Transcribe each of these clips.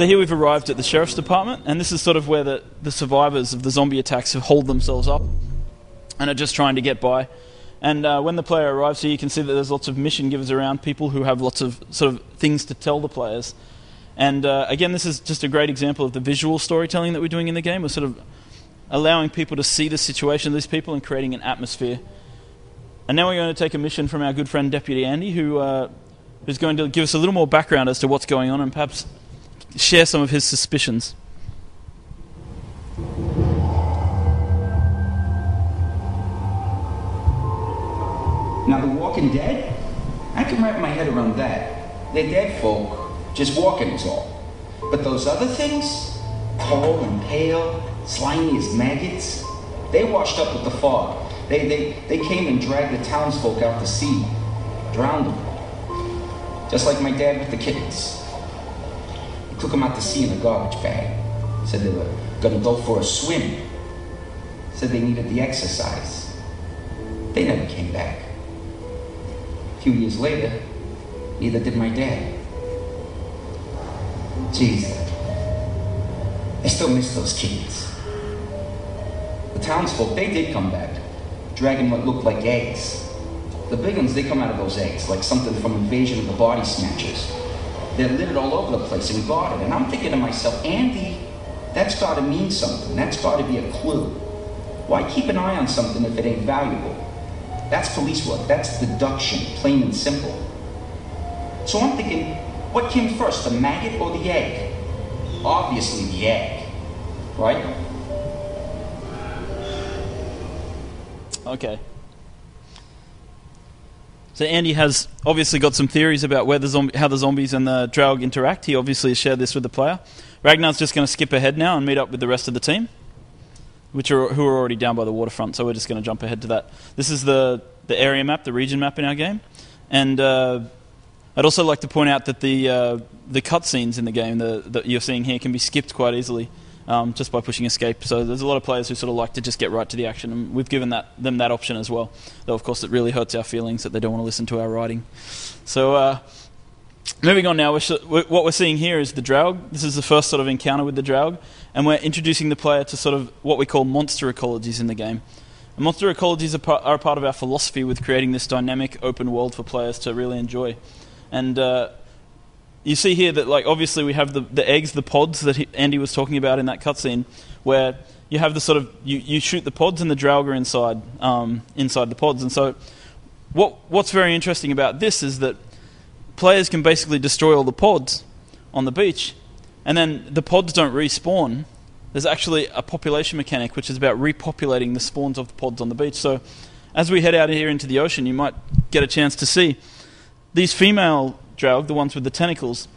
So here we've arrived at the Sheriff's Department, and this is sort of where the survivors of the zombie attacks have holed themselves up and are just trying to get by. And when the player arrives here, you can see that there's lots of mission givers around, people who have lots of sort of things to tell the players. And again, this is just a great example of the visual storytelling that we're doing in the game. We're sort of allowing people to see the situation of these people and creating an atmosphere. And now we're going to take a mission from our good friend Deputy Andy, who's going to give us a little more background as to what's going on and perhaps share some of his suspicions. Now, the Walking Dead? I can wrap my head around that. They're dead folk, just walking is all. But those other things, tall and pale, slimy as maggots, they washed up with the fog. They came and dragged the townsfolk out to sea, drowned them. Just like my dad with the kittens. He took them out to sea in a garbage bag. Said they were gonna go for a swim. Said they needed the exercise. They never came back. A few years later, neither did my dad. Jeez, I still miss those kids. The townsfolk, they did come back, dragging what looked like eggs. The big ones, they come out of those eggs, like something from Invasion of the Body Snatchers. They're littered all over the place and guarded. And I'm thinking to myself, Andy, that's got to mean something. That's got to be a clue. Why keep an eye on something if it ain't valuable? That's police work. That's deduction, plain and simple. So I'm thinking, what came first, the maggot or the egg? Obviously the egg, right? Okay. So Andy has obviously got some theories about where how the zombies and the Draug interact. He obviously has shared this with the player. Ragnar's just going to skip ahead now and meet up with the rest of the team, who are already down by the waterfront, so we're just going to jump ahead to that. This is the area map, the region map in our game. And I'd also like to point out that the cutscenes in the game that you're seeing here can be skipped quite easily just by pushing escape. So there's a lot of players who sort of like to just get right to the action, and we've given them that option as well. Though, of course, it really hurts our feelings that they don't want to listen to our writing. So moving on now, what we're seeing here is the Draug. This is the first sort of encounter with the Draug, and we're introducing the player to sort of what we call monster ecologies in the game. And monster ecologies are a part of our philosophy with creating this dynamic open world for players to really enjoy. And you see here that, like, obviously we have the eggs, the pods that Andy was talking about in that cutscene, where you have the sort of you shoot the pods and the Draug are inside the pods. And so what's very interesting about this is that players can basically destroy all the pods on the beach, and then the pods don't respawn. There's actually a population mechanic which is about repopulating the spawns of the pods on the beach. So as we head out here into the ocean, you might get a chance to see these female Draug, the ones with the tentacles.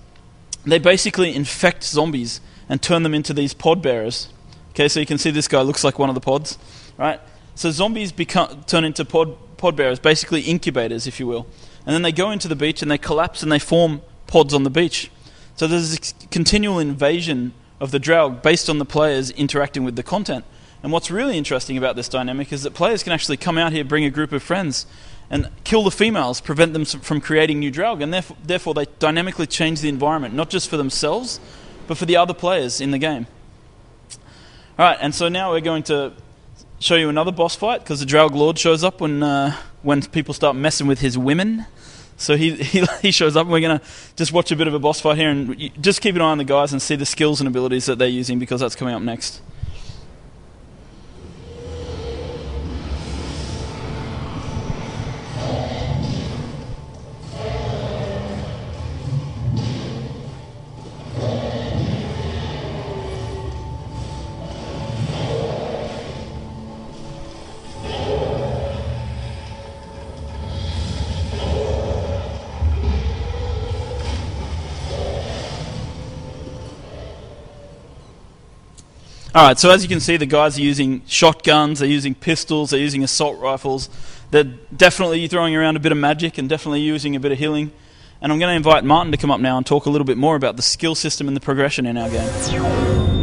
They basically infect zombies and turn them into these pod bearers. Okay, so you can see this guy looks like one of the pods, right? So zombies turn into pod bearers, basically incubators, if you will. And then they go into the beach and they collapse and they form pods on the beach. So there's this continual invasion of the Draug based on the players interacting with the content. And what's really interesting about this dynamic is that players can actually come out here, bring a group of friends, and kill the females, prevent them from creating new Draug, and therefore they dynamically change the environment, not just for themselves, but for the other players in the game. Alright, and so now we're going to show you another boss fight, because the Draug Lord shows up when people start messing with his women. So he shows up, and we're going to just watch a bit of a boss fight here, and just keep an eye on the guys and see the skills and abilities that they're using, because that's coming up next. Alright, so as you can see, the guys are using shotguns, they're using pistols, they're using assault rifles. They're definitely throwing around a bit of magic and definitely using a bit of healing. And I'm going to invite Martin to come up now and talk a little bit more about the skill system and the progression in our game.